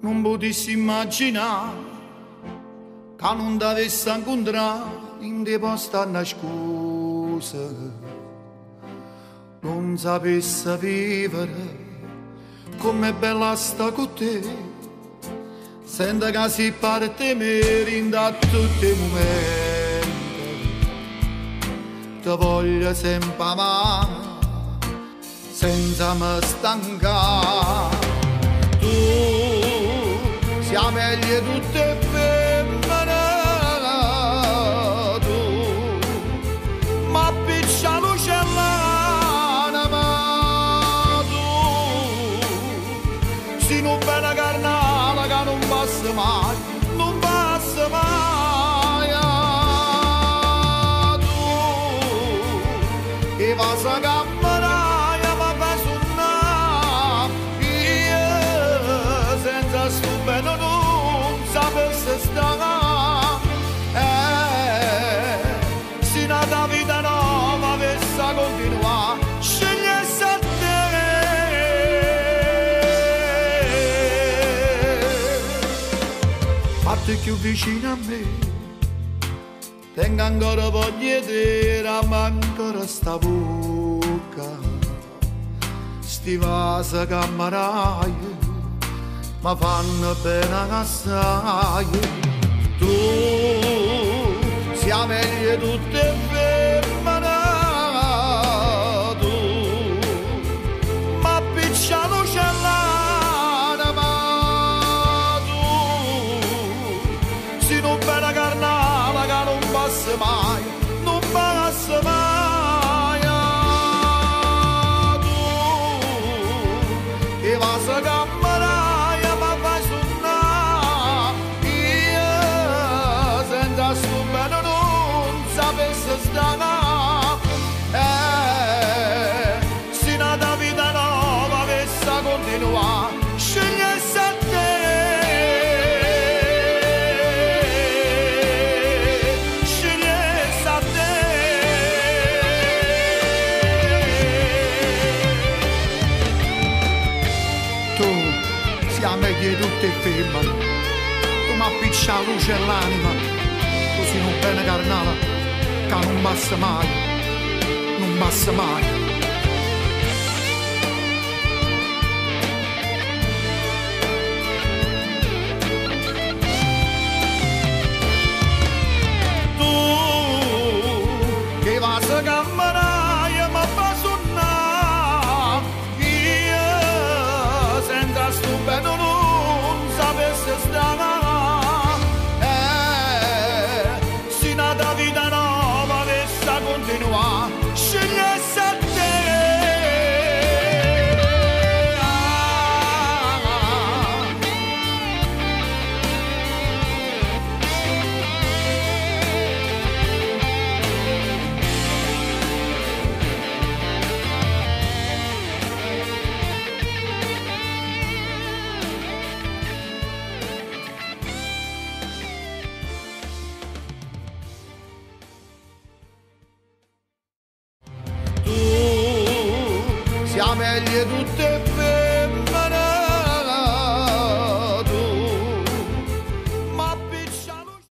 non potessi immaginare che non t'avessi incontrato in dei posti nascosti, non sapessi vivere com'è bella sta con te, sento che si parte me da tutti i momenti, ti voglio sempre amare senza me stancare. Tu sia meglio tutte femmine, tu ma piccia lucellana, ma tu si non v'è una carnale che non passa mai, non passa mai. Tu che vas a camminare ma fai suonare, io senza stupendo non sapessi stare. Se una vita nuova avesse a continuare, scegliessi a te. Fatti più vicino a me, tengo ancora voglia di te, ma ancora sta bocca, sti vasi che m'araie, ma fanno bene assai. Tu sia meglio tutte femmine, tu ma piccia lucellana, ma tu si non v'è una carnale che non passa mai, non passa mai. Tu che vas a camminare ma fai suonare, io senza stupendo non sapessi stare. Se una vita nuova avesse a continuare, scegliessi a te. Scegliessi a te. Tu sia meglio di tutte femmine, tu mi appiccia la luce all'anima, così non bene carnale che non basta mai, non basta mai. Tu che vas a camminare ma fa suonare, io senza stupendo non sapessi stare. Se una vita nuova avesse a continuare, scegliessi a te. Tu sia meglio tutte femmine,